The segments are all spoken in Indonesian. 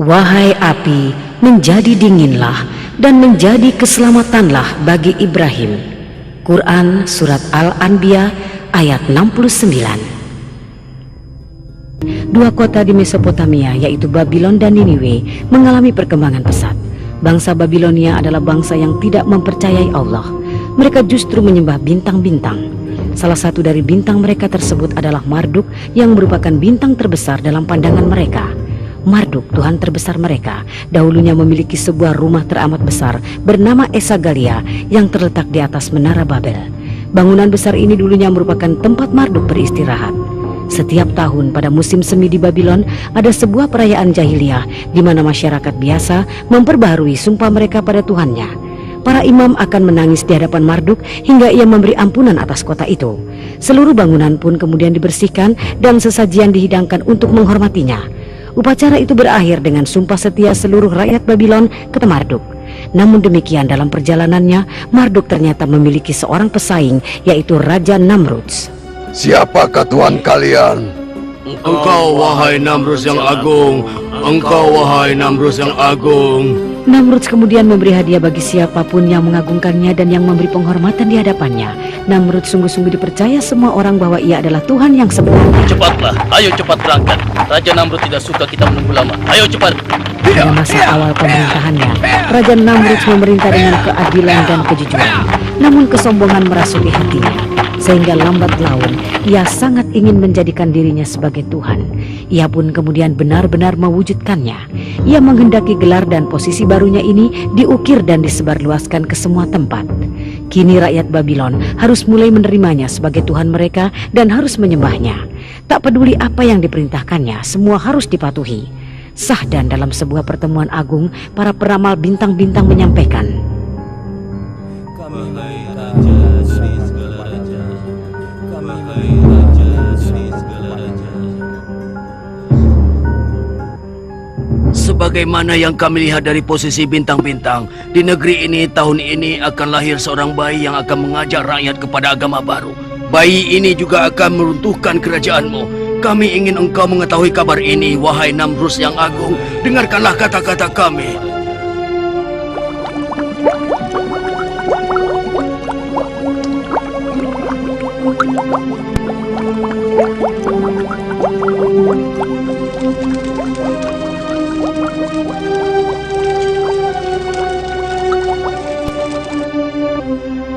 Wahai api, menjadi dinginlah dan menjadi keselamatanlah bagi Ibrahim. Quran Surat Al-Anbiya ayat 69. Dua kota di Mesopotamia yaitu Babylon dan Niniwe mengalami perkembangan pesat. Bangsa Babilonia adalah bangsa yang tidak mempercayai Allah. Mereka justru menyembah bintang-bintang. Salah satu dari bintang mereka tersebut adalah Marduk yang merupakan bintang terbesar dalam pandangan mereka. Marduk, Tuhan terbesar mereka, dahulunya memiliki sebuah rumah teramat besar bernama Esagalia yang terletak di atas Menara Babel. Bangunan besar ini dulunya merupakan tempat Marduk beristirahat. Setiap tahun pada musim semi di Babylon ada sebuah perayaan jahiliyah di mana masyarakat biasa memperbaharui sumpah mereka pada Tuhannya. Para imam akan menangis di hadapan Marduk hingga ia memberi ampunan atas kota itu. Seluruh bangunan pun kemudian dibersihkan dan sesajian dihidangkan untuk menghormatinya. Upacara itu berakhir dengan sumpah setia seluruh rakyat Babylon ke Marduk. Namun demikian dalam perjalanannya, Marduk ternyata memiliki seorang pesaing, yaitu Raja Namrudz. Siapakah Tuhan kalian? Engkau, wahai Namrudz yang agung. Engkau, wahai Namrudz yang agung. Namrudz kemudian memberi hadiah bagi siapapun yang mengagungkannya dan yang memberi penghormatan di hadapannya. Namrudz sungguh-sungguh dipercaya semua orang bahwa ia adalah Tuhan yang sebenarnya. Cepatlah, ayo cepat berangkat. Raja Namrudz tidak suka kita menunggu lama. Ayo cepat. Pada masa awal pemerintahannya, Raja Namrudz memerintah dengan keadilan dan kejujuran. Namun kesombongan merasuki hatinya, sehingga lambat laun ia sangat ingin menjadikan dirinya sebagai Tuhan. Ia pun kemudian benar-benar mewujudkannya. Ia menghendaki gelar dan posisi barunya ini diukir dan disebarluaskan ke semua tempat. Kini rakyat Babylon harus mulai menerimanya sebagai Tuhan mereka dan harus menyembahnya. Tak peduli apa yang diperintahkannya, semua harus dipatuhi. Sah dan dalam sebuah pertemuan agung, para peramal bintang-bintang menyampaikan, Sebagaimana yang kami lihat dari posisi bintang-bintang, di negeri ini tahun ini akan lahir seorang bayi yang akan mengajak rakyat kepada agama baru. Bayi ini juga akan meruntuhkan kerajaanmu. Kami ingin engkau mengetahui kabar ini, wahai Namrudz yang agung. Dengarkanlah kata-kata kami.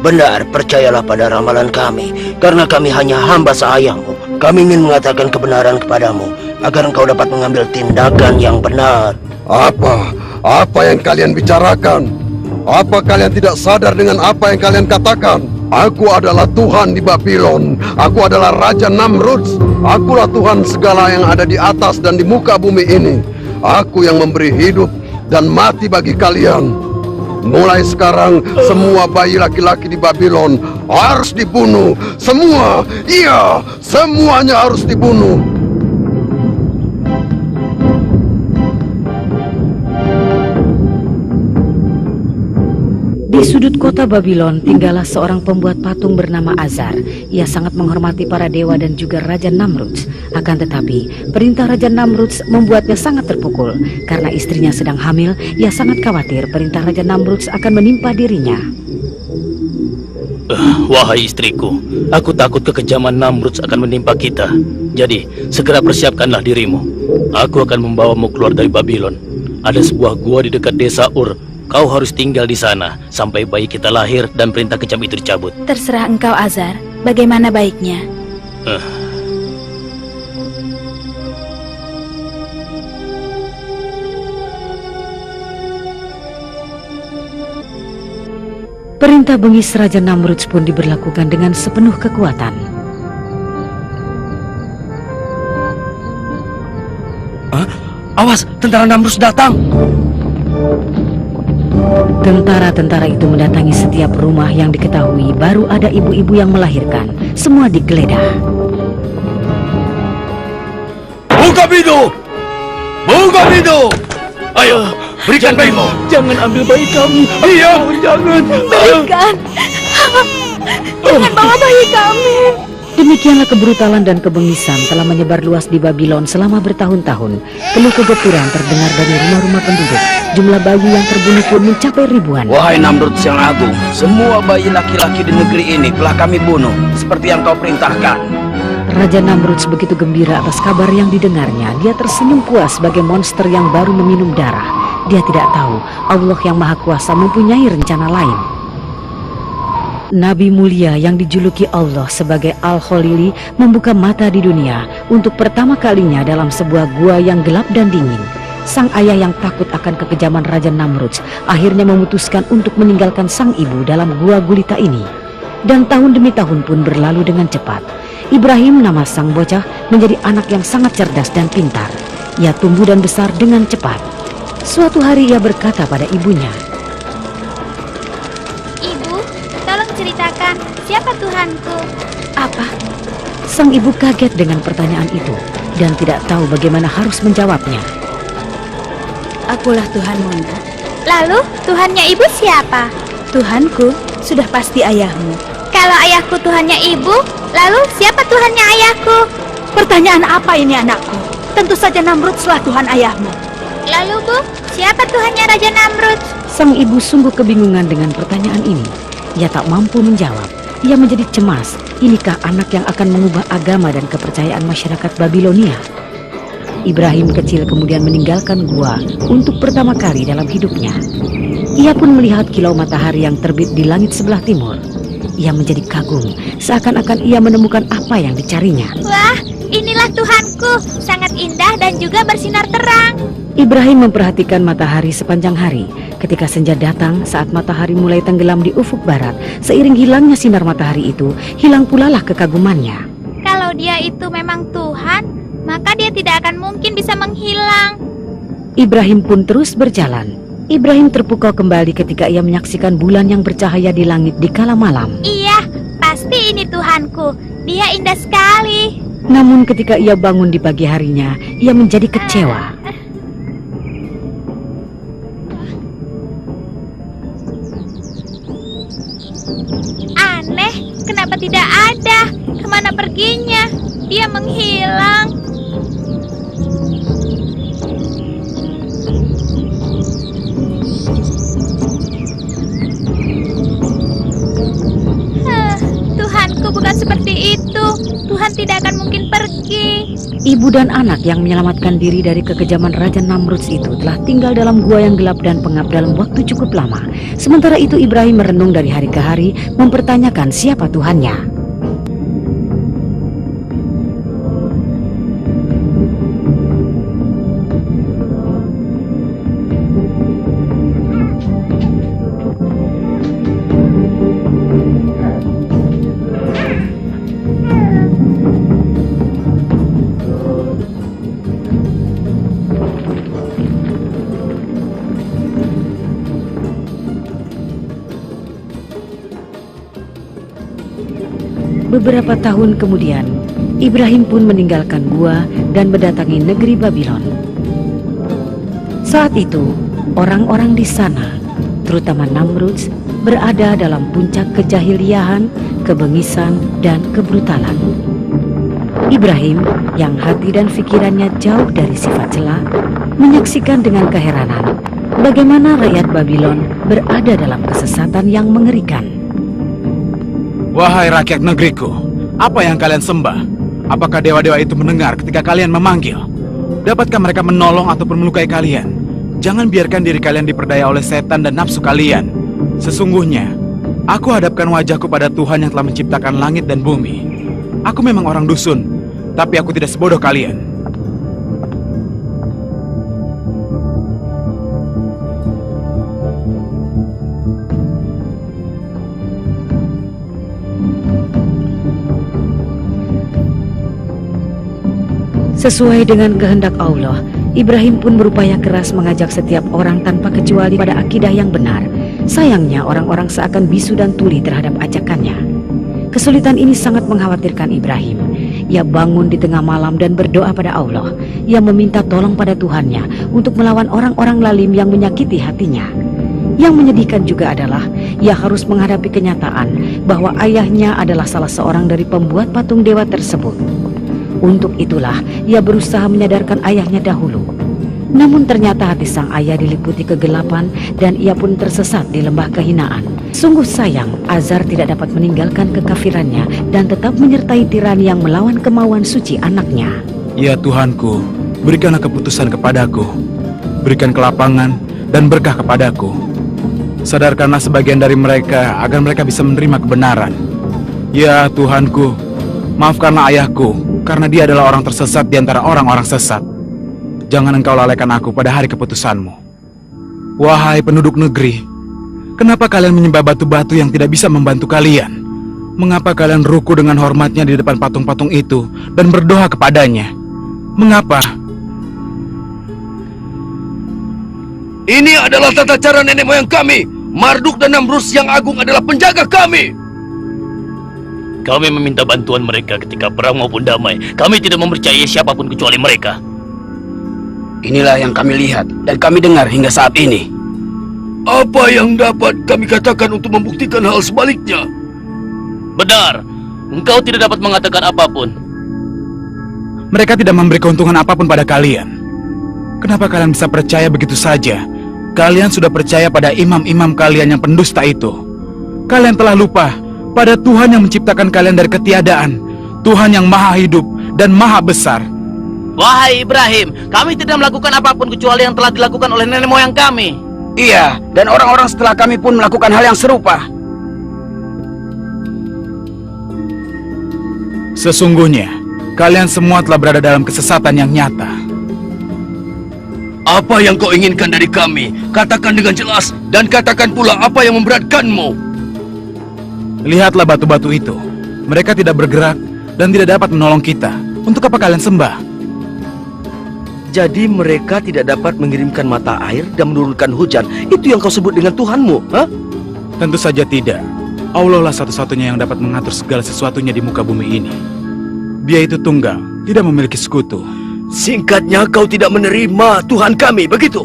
Benar, percayalah pada ramalan kami, karena kami hanya hamba sahayamu. Kami ingin mengatakan kebenaran kepadamu, agar engkau dapat mengambil tindakan yang benar. Apa yang kalian bicarakan? Apa kalian tidak sadar dengan apa yang kalian katakan? Aku adalah Tuhan di Babylon. Aku adalah Raja Namrudz. Akulah Tuhan segala yang ada di atas dan di muka bumi ini. Aku yang memberi hidup dan mati bagi kalian. Mulai sekarang, semua bayi laki-laki di Babylon harus dibunuh. Semua, iya, semuanya harus dibunuh. di sudut kota Babylon tinggallah seorang pembuat patung bernama Azar. Ia sangat menghormati para dewa dan juga Raja Namrudz. Akan tetapi, perintah Raja Namrudz membuatnya sangat terpukul. Karena istrinya sedang hamil, ia sangat khawatir perintah Raja Namrudz akan menimpa dirinya. Wahai istriku, aku takut kekejaman Namrudz akan menimpa kita. Jadi, segera persiapkanlah dirimu. Aku akan membawamu keluar dari Babylon. Ada sebuah gua di dekat desa Ur. Kau harus tinggal di sana sampai bayi kita lahir dan perintah kejam itu dicabut. Terserah engkau, Azar. Bagaimana baiknya? Perintah bengis Raja Namrudz pun diberlakukan dengan sepenuh kekuatan. Awas, tentara Namrudz datang! Tentara-tentara itu mendatangi setiap rumah yang diketahui baru ada ibu-ibu yang melahirkan. Semua digeledah. Buka pintu! Buka pintu! Ayo, berikan bayimu! Jangan ambil bayi kami. Diam! Jangan! Berikan! Jangan bawa bayi kami! Demikianlah kebrutalan dan kebengisan telah menyebar luas di Babylon selama bertahun-tahun. Penuh kegeturan terdengar dari rumah-rumah penduduk. Jumlah bayi yang terbunuh pun mencapai ribuan. Wahai Namrud yang agung, semua bayi laki-laki di negeri ini telah kami bunuh, seperti yang kau perintahkan. Raja Namrud begitu gembira atas kabar yang didengarnya. Dia tersenyum puas sebagai monster yang baru meminum darah. Dia tidak tahu Allah yang Maha Kuasa mempunyai rencana lain. Nabi mulia yang dijuluki Allah sebagai Al-Khalili membuka mata di dunia untuk pertama kalinya dalam sebuah gua yang gelap dan dingin. Sang ayah yang takut akan kekejaman Raja Namrud akhirnya memutuskan untuk meninggalkan sang ibu dalam gua gulita ini. Dan tahun demi tahun pun berlalu dengan cepat. Ibrahim, nama sang bocah, menjadi anak yang sangat cerdas dan pintar. Ia tumbuh dan besar dengan cepat. Suatu hari ia berkata pada ibunya, Ibu, tolong ceritakan siapa Tuhanku. "Apa?" Sang ibu kaget dengan pertanyaan itu dan tidak tahu bagaimana harus menjawabnya. Akulah Tuhanmu, Nak. Lalu Tuhannya ibu siapa? Tuhanku sudah pasti ayahmu. Kalau ayahku Tuhannya ibu, lalu siapa Tuhannya ayahku? Pertanyaan apa ini, anakku? Tentu saja Namrudlah Tuhan ayahmu. Lalu Bu, siapa Tuhannya Raja Namrud? Sang ibu sungguh kebingungan dengan pertanyaan ini. Ia tak mampu menjawab. Ia menjadi cemas. Inikah anak yang akan mengubah agama dan kepercayaan masyarakat Babilonia? Ibrahim kecil kemudian meninggalkan gua untuk pertama kali dalam hidupnya. Ia pun melihat kilau matahari yang terbit di langit sebelah timur. Ia menjadi kagum, seakan-akan ia menemukan apa yang dicarinya. Wah, inilah Tuhanku, sangat indah dan juga bersinar terang. Ibrahim memperhatikan matahari sepanjang hari. Ketika senja datang, saat matahari mulai tenggelam di ufuk barat, seiring hilangnya sinar matahari itu, hilang pula lah kekagumannya. Kalau dia itu memang Tuhan, maka dia tidak akan mungkin bisa menghilang. Ibrahim pun terus berjalan. Ibrahim terpukau kembali ketika ia menyaksikan bulan yang bercahaya di langit di kala malam. Iya, pasti ini Tuhanku. Dia indah sekali. Namun ketika ia bangun di pagi harinya, ia menjadi kecewa. Aneh, kenapa tidak ada? Kemana perginya? Dia menghilang. Tuhanku bukan seperti itu. Tuhan tidak akan mungkin pergi. Ibu dan anak yang menyelamatkan diri dari kekejaman Raja Namrud itu telah tinggal dalam gua yang gelap dan pengap dalam waktu cukup lama. Sementara itu Ibrahim merenung dari hari ke hari, mempertanyakan siapa Tuhannya. Beberapa tahun kemudian, Ibrahim pun meninggalkan gua dan mendatangi negeri Babylon. Saat itu, orang-orang di sana, terutama Namrud, berada dalam puncak kejahiliahan, kebengisan, dan kebrutalan. Ibrahim, yang hati dan pikirannya jauh dari sifat cela, menyaksikan dengan keheranan bagaimana rakyat Babylon berada dalam kesesatan yang mengerikan. Wahai rakyat negeriku, apa yang kalian sembah? Apakah dewa-dewa itu mendengar ketika kalian memanggil? Dapatkah mereka menolong ataupun melukai kalian? Jangan biarkan diri kalian diperdaya oleh setan dan nafsu kalian. Sesungguhnya, aku hadapkan wajahku pada Tuhan yang telah menciptakan langit dan bumi. Aku memang orang dusun, tapi aku tidak sebodoh kalian. Sesuai dengan kehendak Allah, Ibrahim pun berupaya keras mengajak setiap orang tanpa kecuali pada akidah yang benar. Sayangnya orang-orang seakan bisu dan tuli terhadap ajakannya. Kesulitan ini sangat mengkhawatirkan Ibrahim. Ia bangun di tengah malam dan berdoa pada Allah. Ia meminta tolong pada Tuhannya untuk melawan orang-orang lalim yang menyakiti hatinya. Yang menyedihkan juga adalah ia harus menghadapi kenyataan bahwa ayahnya adalah salah seorang dari pembuat patung dewa tersebut. Untuk itulah ia berusaha menyadarkan ayahnya dahulu. Namun ternyata hati sang ayah diliputi kegelapan dan ia pun tersesat di lembah kehinaan. Sungguh sayang, Azar tidak dapat meninggalkan kekafirannya dan tetap menyertai tirani yang melawan kemauan suci anaknya. Ya Tuhanku, berikanlah keputusan kepadaku. Berikan kelapangan dan berkah kepadaku. Sadarkanlah sebagian dari mereka agar mereka bisa menerima kebenaran. Ya Tuhanku, maafkanlah ayahku karena dia adalah orang tersesat di antara orang-orang sesat. Jangan engkau lalaikan aku pada hari keputusanmu. Wahai penduduk negeri, kenapa kalian menyembah batu-batu yang tidak bisa membantu kalian? Mengapa kalian ruku dengan hormatnya di depan patung-patung itu dan berdoa kepadanya? Mengapa? Ini adalah tata cara nenek moyang kami. Marduk dan Namrus yang agung adalah penjaga kami. Kami meminta bantuan mereka ketika perang maupun damai. Kami tidak mempercayai siapapun kecuali mereka. Inilah yang kami lihat dan kami dengar hingga saat ini. Apa yang dapat kami katakan untuk membuktikan hal sebaliknya? Benar, engkau tidak dapat mengatakan apapun. Mereka tidak memberi keuntungan apapun pada kalian. Kenapa kalian bisa percaya begitu saja? Kalian sudah percaya pada imam-imam kalian yang pendusta itu. Kalian telah lupa pada Tuhan yang menciptakan kalian dari ketiadaan. Tuhan yang maha hidup dan maha besar. Wahai Ibrahim, kami tidak melakukan apapun kecuali yang telah dilakukan oleh nenek moyang kami. Iya, dan orang-orang setelah kami pun melakukan hal yang serupa. Sesungguhnya, kalian semua telah berada dalam kesesatan yang nyata. Apa yang kau inginkan dari kami? Katakan dengan jelas dan katakan pula apa yang memberatkanmu. Lihatlah batu-batu itu. Mereka tidak bergerak dan tidak dapat menolong kita. Untuk apa kalian sembah? Jadi mereka tidak dapat mengirimkan mata air dan menurunkan hujan. Itu yang kau sebut dengan Tuhanmu, ha? Tentu saja tidak. Allah lah satu-satunya yang dapat mengatur segala sesuatunya di muka bumi ini. Dia itu tunggal, tidak memiliki sekutu. Singkatnya kau tidak menerima Tuhan kami, begitu?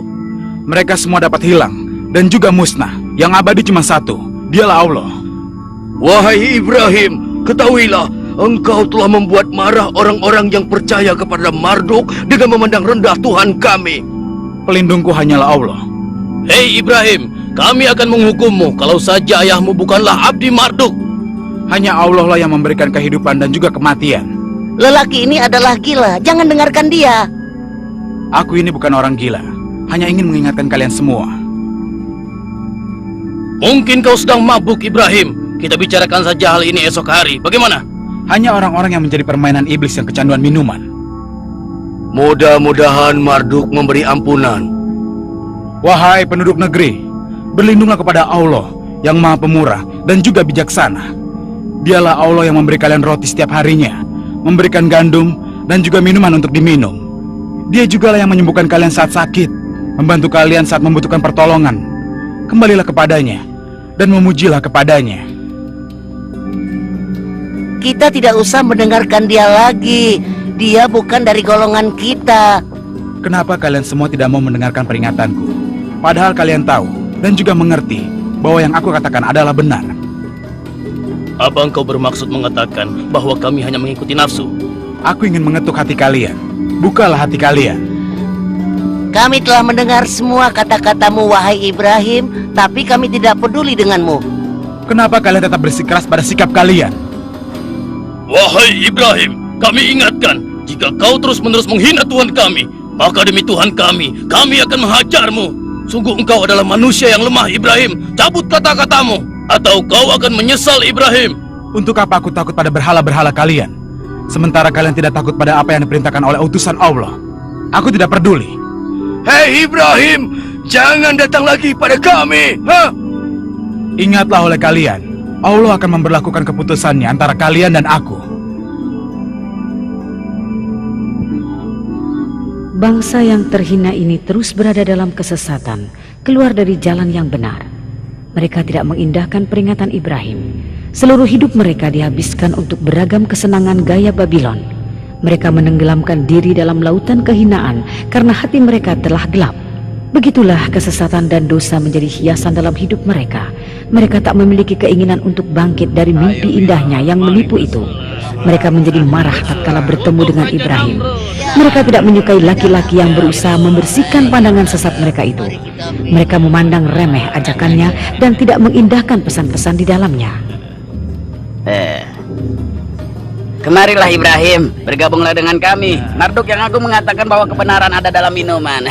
Mereka semua dapat hilang dan juga musnah. Yang abadi cuma satu, dialah Allah. Wahai Ibrahim, ketahuilah, engkau telah membuat marah orang-orang yang percaya kepada Marduk dengan memandang rendah Tuhan kami. Pelindungku hanyalah Allah. Hei Ibrahim, kami akan menghukummu kalau saja ayahmu bukanlah abdi Marduk. Hanya Allah lah yang memberikan kehidupan dan juga kematian. Lelaki ini adalah gila, jangan dengarkan dia. Aku ini bukan orang gila, hanya ingin mengingatkan kalian semua. Mungkin kau sedang mabuk Ibrahim. Kita bicarakan saja hal ini esok hari, bagaimana? Hanya orang-orang yang menjadi permainan iblis yang kecanduan minuman. Mudah-mudahan Marduk memberi ampunan. Wahai penduduk negeri, berlindunglah kepada Allah yang maha pemurah dan juga bijaksana. Dialah Allah yang memberi kalian roti setiap harinya, memberikan gandum dan juga minuman untuk diminum. Dia juga lah yang menyembuhkan kalian saat sakit, membantu kalian saat membutuhkan pertolongan. Kembalilah kepadanya dan memujilah kepadanya. Kita tidak usah mendengarkan dia lagi. Dia bukan dari golongan kita. Kenapa kalian semua tidak mau mendengarkan peringatanku? Padahal kalian tahu dan juga mengerti bahwa yang aku katakan adalah benar. Apa engkau bermaksud mengatakan bahwa kami hanya mengikuti nafsu? Aku ingin mengetuk hati kalian. Bukalah hati kalian. Kami telah mendengar semua kata-katamu, wahai Ibrahim, tapi kami tidak peduli denganmu. Kenapa kalian tetap bersikeras pada sikap kalian? Wahai Ibrahim, kami ingatkan, jika kau terus-menerus menghina Tuhan kami, maka demi Tuhan kami akan menghajarmu. Sungguh engkau adalah manusia yang lemah, Ibrahim. Cabut kata-katamu, atau kau akan menyesal, Ibrahim. Untuk apa aku takut pada berhala-berhala kalian? Sementara kalian tidak takut pada apa yang diperintahkan oleh utusan Allah. Aku tidak peduli. Hei Ibrahim, jangan datang lagi pada kami, ha? Ingatlah oleh kalian, Allah akan memberlakukan keputusannya antara kalian dan aku. Bangsa yang terhina ini terus berada dalam kesesatan, keluar dari jalan yang benar. Mereka tidak mengindahkan peringatan Ibrahim. Seluruh hidup mereka dihabiskan untuk beragam kesenangan gaya Babylon. Mereka menenggelamkan diri dalam lautan kehinaan karena hati mereka telah gelap. Begitulah kesesatan dan dosa menjadi hiasan dalam hidup mereka. Mereka tak memiliki keinginan untuk bangkit dari mimpi indahnya yang menipu itu. Mereka menjadi marah tatkala bertemu dengan Ibrahim. Mereka tidak menyukai laki-laki yang berusaha membersihkan pandangan sesat mereka itu. Mereka memandang remeh ajakannya dan tidak mengindahkan pesan-pesan di dalamnya. Kemarilah Ibrahim, bergabunglah dengan kami. Marduk yang agung mengatakan bahwa kebenaran ada dalam minuman.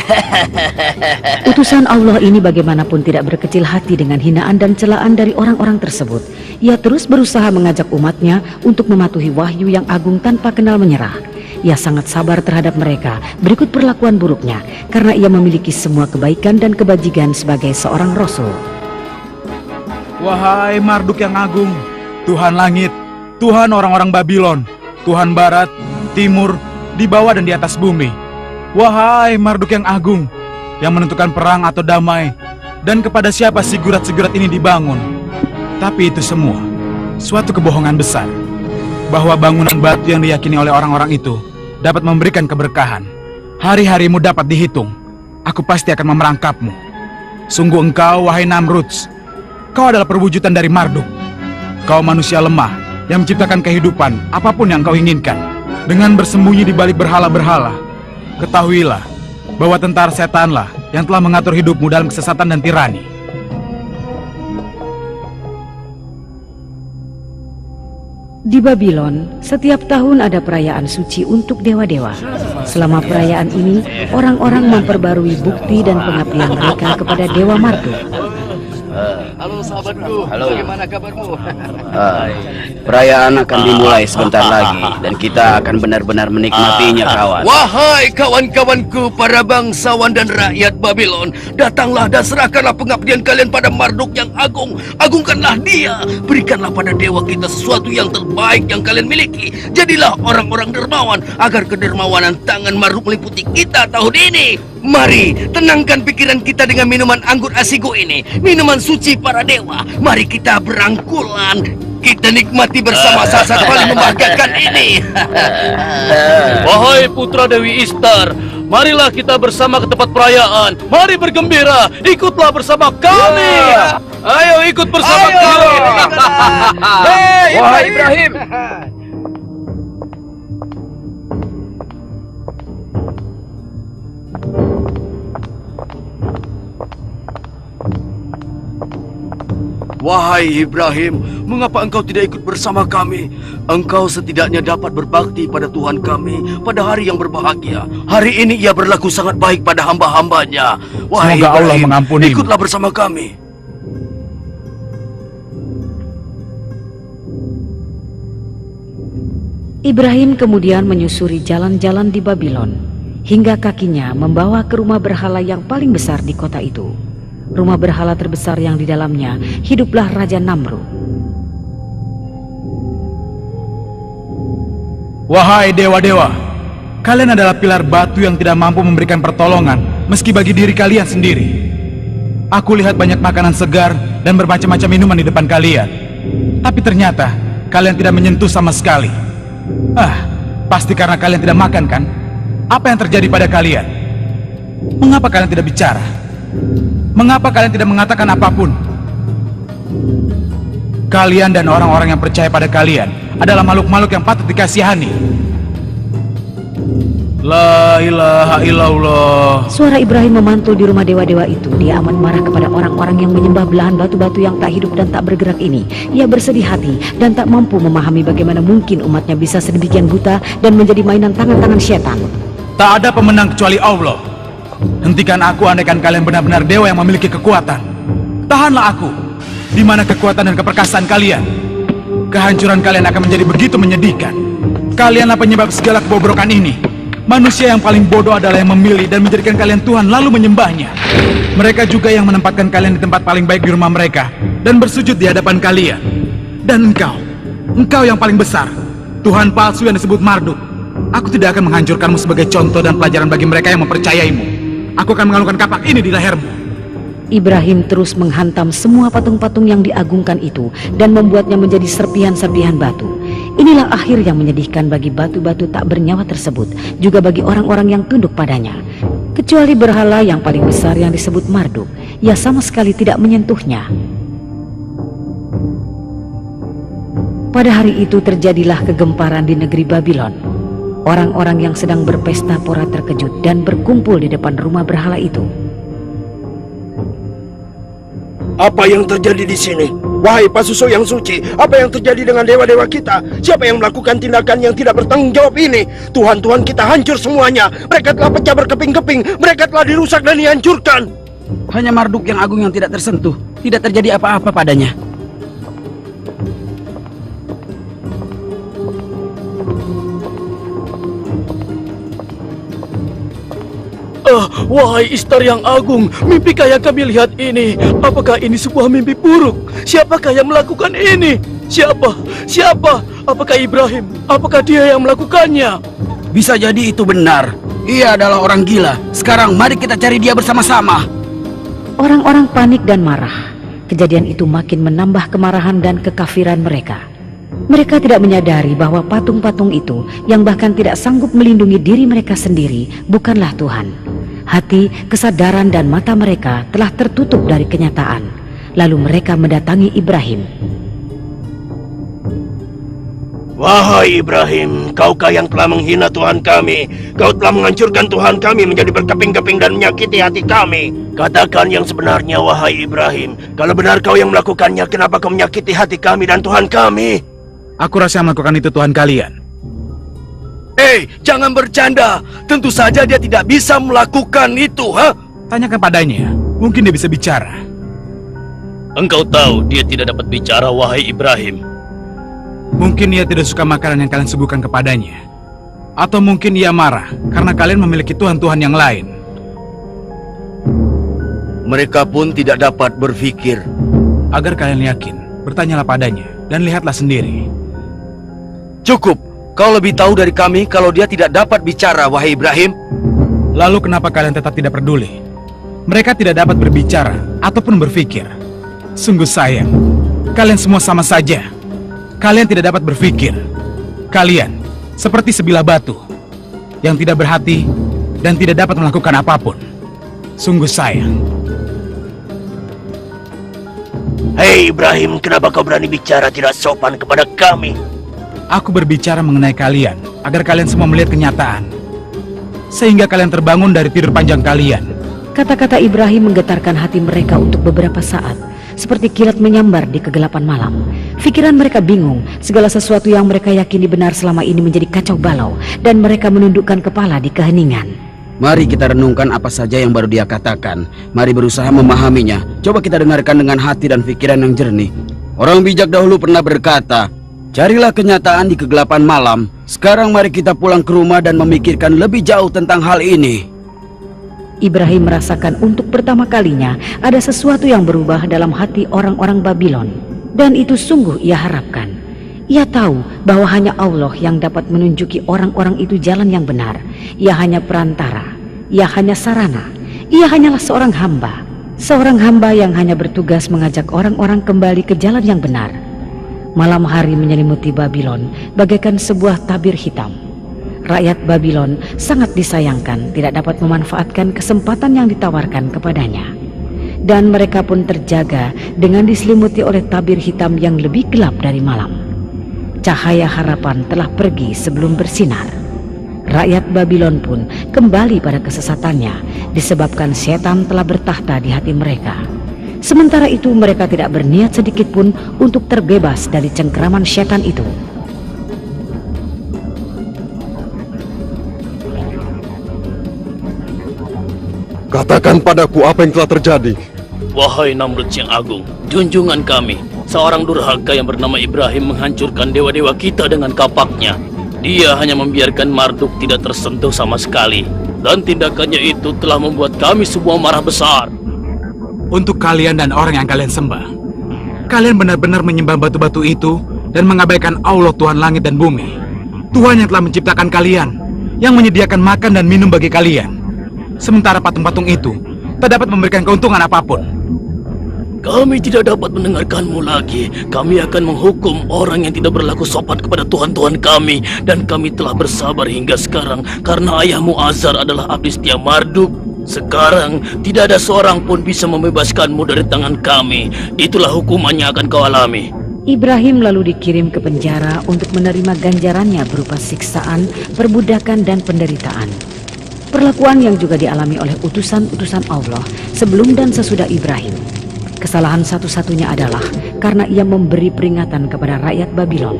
Utusan Allah ini bagaimanapun tidak berkecil hati dengan hinaan dan celaan dari orang-orang tersebut. Ia terus berusaha mengajak umatnya untuk mematuhi wahyu yang agung tanpa kenal menyerah. Ia sangat sabar terhadap mereka berikut perlakuan buruknya, karena ia memiliki semua kebaikan dan kebajikan sebagai seorang Rasul. Wahai Marduk yang agung, Tuhan langit, Tuhan orang-orang Babilon, Tuhan barat, timur, di bawah dan di atas bumi. Wahai Marduk yang agung, yang menentukan perang atau damai, dan kepada siapa sigurat-sigurat ini dibangun. Tapi itu semua suatu kebohongan besar, bahwa bangunan batu yang diyakini oleh orang-orang itu dapat memberikan keberkahan. Hari-harimu dapat dihitung. Aku pasti akan memerangkapmu. Sungguh engkau, wahai Namruds, kau adalah perwujudan dari Marduk. Kau manusia lemah yang menciptakan kehidupan apapun yang kau inginkan dengan bersembunyi di balik berhala-berhala. Ketahuilah bahwa tentara setanlah yang telah mengatur hidupmu dalam kesesatan dan tirani. Di Babylon, setiap tahun ada perayaan suci untuk dewa-dewa. Selama perayaan ini, orang-orang memperbarui bukti dan pengabdian mereka kepada Dewa Marduk. Halo sahabatku, bagaimana kabarmu? Perayaan akan dimulai sebentar lagi dan kita akan benar-benar menikmatinya, kawan. Wahai kawan-kawanku, para bangsawan dan rakyat Babylon, datanglah dan serahkanlah pengabdian kalian pada Marduk yang agung. Agungkanlah dia, berikanlah pada dewa kita sesuatu yang terbaik yang kalian miliki. Jadilah orang-orang dermawan agar kedermawanan tangan Marduk meliputi kita tahun ini. Mari tenangkan pikiran kita dengan minuman anggur asigo ini, minuman suci para dewa. Mari kita berangkulan, kita nikmati bersama saat paling membahagiakan ini. Wahai putra Dewi Ishtar, marilah kita bersama ke tempat perayaan. Mari bergembira, ikutlah bersama kami. Ayo ikut bersama kami. Wahai Ibrahim, wahai Ibrahim, mengapa engkau tidak ikut bersama kami? Engkau setidaknya dapat berbakti pada Tuhan kami pada hari yang berbahagia. Hari ini ia berlaku sangat baik pada hamba-hambanya. Wahai Semoga Allah Ibrahim, mengampunimu. ikutlah bersama kami. Ibrahim kemudian menyusuri jalan-jalan di Babylon, hingga kakinya membawa ke rumah berhala yang paling besar di kota itu. Rumah berhala terbesar yang di dalamnya hiduplah Raja Namrud. Wahai dewa-dewa, kalian adalah pilar batu yang tidak mampu memberikan pertolongan meski bagi diri kalian sendiri. Aku lihat banyak makanan segar dan bermacam-macam minuman di depan kalian, tapi ternyata kalian tidak menyentuh sama sekali. Pasti karena kalian tidak makan, kan? Apa yang terjadi pada kalian? Mengapa kalian tidak bicara? Mengapa kalian tidak mengatakan apapun? Kalian dan orang-orang yang percaya pada kalian adalah makhluk-makhluk yang patut dikasihani. La ilaha illallah. Suara Ibrahim memantul di rumah dewa-dewa itu. Dia amat marah kepada orang-orang yang menyembah belahan batu-batu yang tak hidup dan tak bergerak ini. Ia bersedih hati dan tak mampu memahami bagaimana mungkin umatnya bisa sedemikian buta dan menjadi mainan tangan-tangan setan. Tak ada pemenang kecuali Allah. Hentikan aku andaikan kalian benar-benar dewa yang memiliki kekuatan. Tahanlah aku. Di mana kekuatan dan keperkasaan kalian? Kehancuran kalian akan menjadi begitu menyedihkan. Kalianlah penyebab segala kebobrokan ini. Manusia yang paling bodoh adalah yang memilih dan menjadikan kalian Tuhan lalu menyembahnya. Mereka juga yang menempatkan kalian di tempat paling baik di rumah mereka dan bersujud di hadapan kalian. Dan engkau yang paling besar, Tuhan palsu yang disebut Marduk. Aku tidak akan menghancurkanmu sebagai contoh dan pelajaran bagi mereka yang mempercayaimu. Aku akan mengalungkan kapak ini di lehermu. Ibrahim terus menghantam semua patung-patung yang diagungkan itu dan membuatnya menjadi serpihan-serpihan batu. Inilah akhir yang menyedihkan bagi batu-batu tak bernyawa tersebut, juga bagi orang-orang yang tunduk padanya. Kecuali berhala yang paling besar yang disebut Marduk, ia sama sekali tidak menyentuhnya. Pada hari itu terjadilah kegemparan di negeri Babilon. Orang-orang yang sedang berpesta pora terkejut dan berkumpul di depan rumah berhala itu. Apa yang terjadi di sini? Wahai pasuso yang suci, apa yang terjadi dengan dewa-dewa kita? Siapa yang melakukan tindakan yang tidak bertanggung jawab ini? Tuhan-tuhan kita hancur semuanya. Mereka telah pecah berkeping-keping. Mereka telah dirusak dan dihancurkan. Hanya Marduk yang agung yang tidak tersentuh. Tidak terjadi apa-apa padanya. Wahai Istar yang agung, mimpikah yang kami lihat ini? Apakah ini sebuah mimpi buruk? Siapakah yang melakukan ini? Siapa? Apakah Ibrahim? Apakah dia yang melakukannya? Bisa jadi itu benar. Ia adalah orang gila. Sekarang mari kita cari dia bersama-sama. Orang-orang panik dan marah. Kejadian itu makin menambah kemarahan dan kekafiran mereka. Mereka tidak menyadari bahwa patung-patung itu yang bahkan tidak sanggup melindungi diri mereka sendiri bukanlah Tuhan. Hati, kesadaran dan mata mereka telah tertutup dari kenyataan. Lalu mereka mendatangi Ibrahim. Wahai Ibrahim, kaukah yang telah menghina Tuhan kami? Kau telah menghancurkan Tuhan kami menjadi berkeping-keping dan menyakiti hati kami. Katakan yang sebenarnya, wahai Ibrahim. Kalau benar kau yang melakukannya, kenapa kau menyakiti hati kami dan Tuhan kami? Aku rasa yang melakukan itu Tuhan kalian. Hei, jangan bercanda. Tentu saja dia tidak bisa melakukan itu, ha? Tanyakan padanya, mungkin dia bisa bicara. Engkau tahu dia tidak dapat bicara, wahai Ibrahim. Mungkin ia tidak suka makanan yang kalian suguhkan kepadanya. Atau mungkin ia marah karena kalian memiliki tuhan-tuhan yang lain. Mereka pun tidak dapat berpikir. Agar kalian yakin, bertanyalah padanya dan lihatlah sendiri. Cukup. Kau lebih tahu dari kami kalau dia tidak dapat bicara, wahai Ibrahim. Lalu kenapa kalian tetap tidak peduli? Mereka tidak dapat berbicara ataupun berpikir. Sungguh sayang. Kalian semua sama saja. Kalian tidak dapat berpikir. Kalian seperti sebilah batu yang tidak berhati dan tidak dapat melakukan apapun. Sungguh sayang. Hei Ibrahim, kenapa kau berani bicara tidak sopan kepada kami? Aku berbicara mengenai kalian, agar kalian semua melihat kenyataan. Sehingga kalian terbangun dari tidur panjang kalian. Kata-kata Ibrahim menggetarkan hati mereka untuk beberapa saat, seperti kilat menyambar di kegelapan malam. Pikiran mereka bingung, segala sesuatu yang mereka yakini benar selama ini menjadi kacau balau, dan mereka menundukkan kepala di keheningan. Mari kita renungkan apa saja yang baru dia katakan. Mari berusaha memahaminya. Coba kita dengarkan dengan hati dan pikiran yang jernih. Orang bijak dahulu pernah berkata, carilah kenyataan di kegelapan malam. Sekarang mari kita pulang ke rumah dan memikirkan lebih jauh tentang hal ini. Ibrahim merasakan untuk pertama kalinya ada sesuatu yang berubah dalam hati orang-orang Babilon. Dan itu sungguh ia harapkan. Ia tahu bahwa hanya Allah yang dapat menunjuki orang-orang itu jalan yang benar. Ia hanya perantara. Ia hanya sarana. Ia hanyalah seorang hamba. Seorang hamba yang hanya bertugas mengajak orang-orang kembali ke jalan yang benar. Malam hari menyelimuti Babilon bagaikan sebuah tabir hitam. Rakyat Babilon sangat disayangkan tidak dapat memanfaatkan kesempatan yang ditawarkan kepadanya. Dan mereka pun terjaga dengan diselimuti oleh tabir hitam yang lebih gelap dari malam. Cahaya harapan telah pergi sebelum bersinar. Rakyat Babilon pun kembali pada kesesatannya disebabkan setan telah bertahta di hati mereka. Sementara itu mereka tidak berniat sedikit pun untuk terbebas dari cengkeraman setan itu. Katakan padaku apa yang telah terjadi. Wahai Namrud yang agung, junjungan kami, seorang durhaka yang bernama Ibrahim menghancurkan dewa-dewa kita dengan kapaknya. Dia hanya membiarkan Marduk tidak tersentuh sama sekali. Dan tindakannya itu telah membuat kami semua marah besar. Untuk kalian dan orang yang kalian sembah, kalian benar-benar menyembah batu-batu itu dan mengabaikan Allah Tuhan langit dan bumi. Tuhan yang telah menciptakan kalian, yang menyediakan makan dan minum bagi kalian. Sementara patung-patung itu tak dapat memberikan keuntungan apapun. Kami tidak dapat mendengarkanmu lagi. Kami akan menghukum orang yang tidak berlaku sopan kepada Tuhan-Tuhan kami. Dan kami telah bersabar hingga sekarang karena ayahmu Azar adalah abdi setia Marduk. Sekarang tidak ada seorang pun bisa membebaskanmu dari tangan kami. Itulah hukumannya akan kau alami. Ibrahim lalu dikirim ke penjara untuk menerima ganjarannya berupa siksaan, perbudakan, dan penderitaan. Perlakuan yang juga dialami oleh utusan-utusan Allah sebelum dan sesudah Ibrahim. Kesalahan satu-satunya adalah karena ia memberi peringatan kepada rakyat Babylon.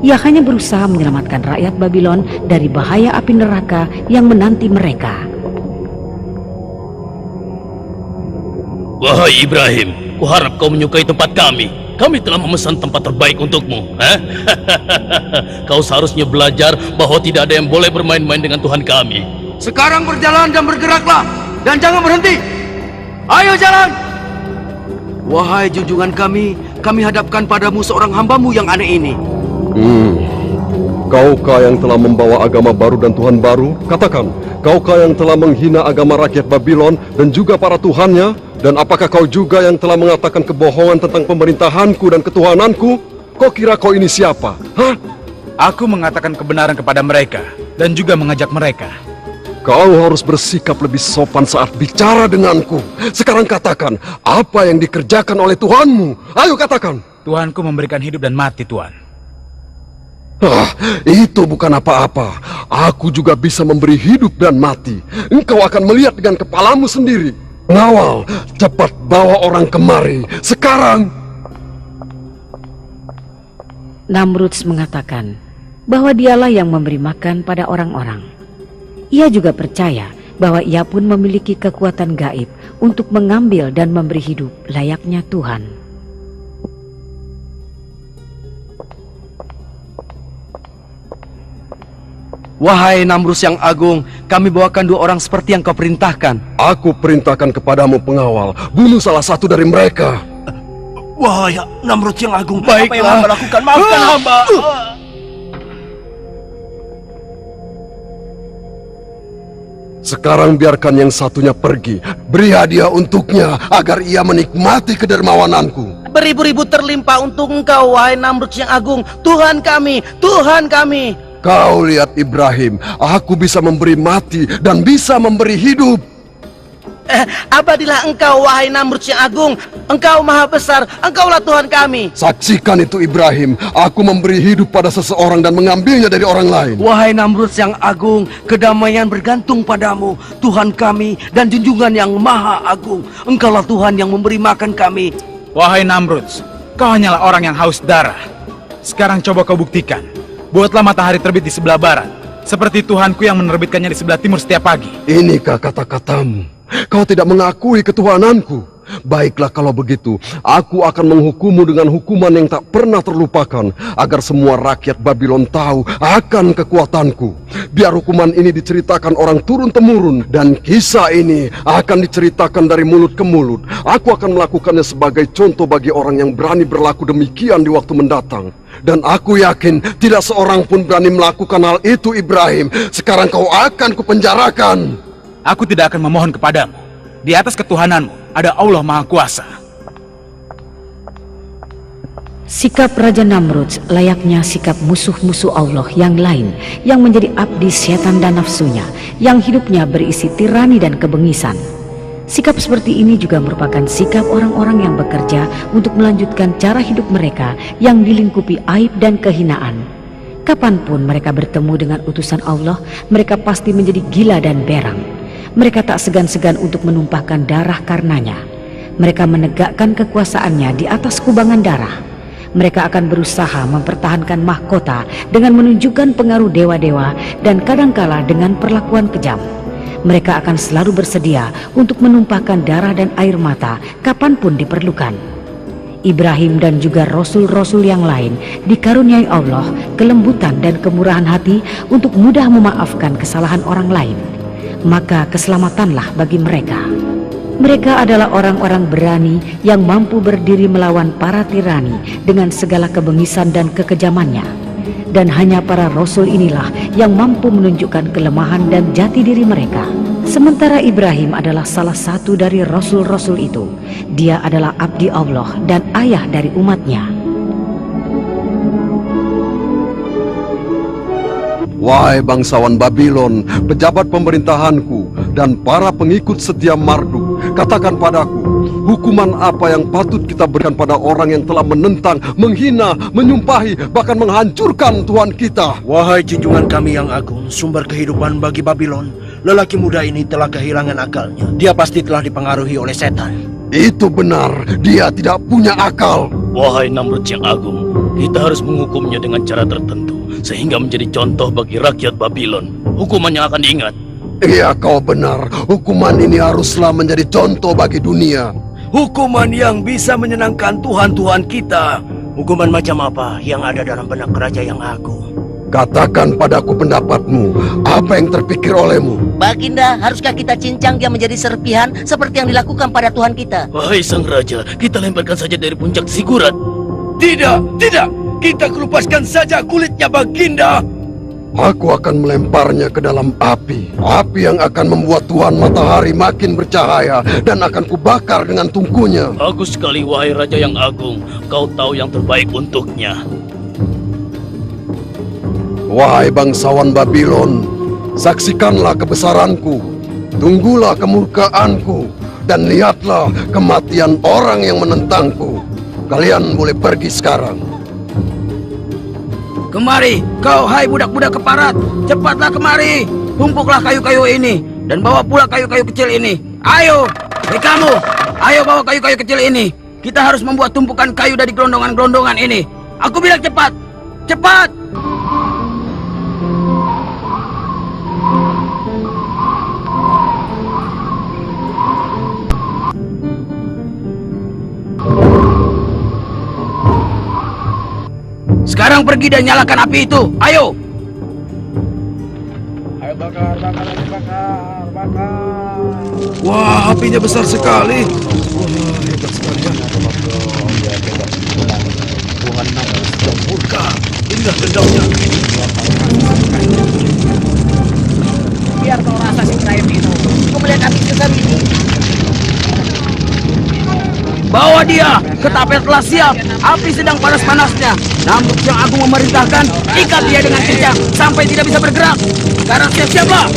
Ia hanya berusaha menyelamatkan rakyat Babylon dari bahaya api neraka yang menanti mereka. Wahai Ibrahim, kuharap kau menyukai tempat kami. Kami telah memesan tempat terbaik untukmu. Kau seharusnya belajar bahwa tidak ada yang boleh bermain-main dengan Tuhan kami. Sekarang berjalan dan bergeraklah, dan jangan berhenti. Ayo jalan. Wahai junjungan kami hadapkan padamu seorang hambamu yang aneh ini. Kaukah yang telah membawa agama baru dan Tuhan baru? Katakan, kaukah yang telah menghina agama rakyat Babylon dan juga para tuhannya? Dan apakah kau juga yang telah mengatakan kebohongan tentang pemerintahanku dan ketuhananku? Kau kira kau ini siapa? Hah? Aku mengatakan kebenaran kepada mereka dan juga mengajak mereka. Kau harus bersikap lebih sopan saat bicara denganku. Sekarang katakan, apa yang dikerjakan oleh Tuhanmu? Ayo katakan. Tuhanku memberikan hidup dan mati, Tuhan. Itu bukan apa-apa. Aku juga bisa memberi hidup dan mati. Engkau akan melihat dengan kepalamu sendiri. Ngawal, cepat bawa orang kemari. Sekarang. Namrud mengatakan bahwa dialah yang memberi makan pada orang-orang. Ia juga percaya bahwa ia pun memiliki kekuatan gaib untuk mengambil dan memberi hidup layaknya Tuhan. Wahai Namrus yang agung, kami bawakan 2 orang seperti yang kau perintahkan. Aku perintahkan kepadamu pengawal, bunuh salah satu dari mereka. Wahai Namrud yang agung, Baiklah. apa yang hamba lakukan? Maafkan hamba. Sekarang biarkan yang satunya pergi. Beri hadiah untuknya agar ia menikmati kedermawananku. Beribu-ribu terlimpah untuk engkau, wahai Namrud yang agung. Tuhan kami, Tuhan kami. Kau lihat Ibrahim, aku bisa memberi mati dan bisa memberi hidup. Abadilah engkau, wahai Namrud yang agung. Engkau maha besar, engkaulah Tuhan kami. Saksikan itu Ibrahim, aku memberi hidup pada seseorang dan mengambilnya dari orang lain. Wahai Namrud yang agung, kedamaian bergantung padamu, Tuhan kami dan junjungan yang maha agung. Engkaulah Tuhan yang memberi makan kami. Wahai Namrud, kau hanyalah orang yang haus darah. Sekarang coba kau buktikan. Buatlah matahari terbit di sebelah barat, seperti Tuhanku yang menerbitkannya di sebelah timur setiap pagi. Inikah kata-katamu? Kau tidak mengakui ketuhananku. Baiklah kalau begitu, aku akan menghukummu dengan hukuman yang tak pernah terlupakan, agar semua rakyat Babylon tahu akan kekuatanku. Biar hukuman ini diceritakan orang turun-temurun, dan kisah ini akan diceritakan dari mulut ke mulut. Aku akan melakukannya sebagai contoh bagi orang yang berani berlaku demikian di waktu mendatang. Dan aku yakin tidak seorang pun berani melakukan hal itu, Ibrahim. Sekarang kau akan kupenjarakan. Aku tidak akan memohon kepadamu. Di atas ketuhananmu ada Allah Maha Kuasa. Sikap Raja Namrud layaknya sikap musuh-musuh Allah yang lain yang menjadi abdi setan dan nafsunya, yang hidupnya berisi tirani dan kebengisan. Sikap seperti ini juga merupakan sikap orang-orang yang bekerja untuk melanjutkan cara hidup mereka yang dilingkupi aib dan kehinaan. Kapanpun mereka bertemu dengan utusan Allah, mereka pasti menjadi gila dan berang. Mereka tak segan-segan untuk menumpahkan darah karenanya. Mereka menegakkan kekuasaannya di atas kubangan darah. Mereka akan berusaha mempertahankan mahkota dengan menunjukkan pengaruh dewa-dewa dan kadangkala dengan perlakuan kejam. Mereka akan selalu bersedia untuk menumpahkan darah dan air mata kapanpun diperlukan. Ibrahim dan juga rasul-rasul yang lain dikaruniai Allah kelembutan dan kemurahan hati untuk mudah memaafkan kesalahan orang lain. Maka keselamatanlah bagi mereka. Mereka adalah orang-orang berani yang mampu berdiri melawan para tirani dengan segala kebengisan dan kekejamannya. Dan hanya para rasul inilah yang mampu menunjukkan kelemahan dan jati diri mereka. Sementara Ibrahim adalah salah satu dari rasul-rasul itu. Dia adalah abdi Allah dan ayah dari umatnya. Wahai bangsawan Babilon, pejabat pemerintahanku, dan para pengikut setia Marduk, katakan padaku, hukuman apa yang patut kita berikan pada orang yang telah menentang, menghina, menyumpahi, bahkan menghancurkan Tuhan kita? Wahai junjungan kami yang agung, sumber kehidupan bagi Babilon, lelaki muda ini telah kehilangan akalnya. Dia pasti telah dipengaruhi oleh setan. Itu benar, dia tidak punya akal. Wahai Namrud yang agung, kita harus menghukumnya dengan cara tertentu, sehingga menjadi contoh bagi rakyat Babilon. Hukuman yang akan diingat. Iya, kau benar. Hukuman ini haruslah menjadi contoh bagi dunia. Hukuman yang bisa menyenangkan Tuhan-Tuhan kita. Hukuman macam apa yang ada dalam benak Raja yang agung? Katakan padaku pendapatmu, apa yang terpikir olehmu? Baginda, haruskah kita cincang dia menjadi serpihan seperti yang dilakukan pada Tuhan kita? Wahai sang raja, kita lemparkan saja dari puncak Sigurat. Tidak, tidak. Kita kelupaskan saja kulitnya, Baginda. Aku akan melemparnya ke dalam api. Api yang akan membuat Tuhan Matahari makin bercahaya dan akan kubakar dengan tungkunya. Bagus sekali, wahai raja yang agung. Kau tahu yang terbaik untuknya. Wahai bangsawan Babilon, saksikanlah kebesaranku, tunggulah kemurkaanku, dan lihatlah kematian orang yang menentangku. Kalian boleh pergi sekarang. Kemari, kau hai budak-budak keparat. Cepatlah kemari. Tumpuklah kayu-kayu ini dan bawa pula kayu-kayu kecil ini. Ayo, hei kamu, ayo bawa kayu-kayu kecil ini. Kita harus membuat tumpukan kayu dari gelondongan-gelondongan ini. Aku bilang cepat, cepat. Sekarang pergi dan nyalakan api itu. Ayo. Ayo bakar, bakar, bakar, bakar. Wah, apinya besar sekali. Wah, hebat sekali ya. Tuhan Namrud sedang murka. Inilah dendamnya. Biar kau rasa si Ibrahim itu. Kau melihat api besar ini. Bawa dia ke tapel telah siap. Api sedang panas-panasnya. Namrud yang agung memerintahkan, ikat dia dengan kencang sampai tidak bisa bergerak. Sekarang siap-siaplah.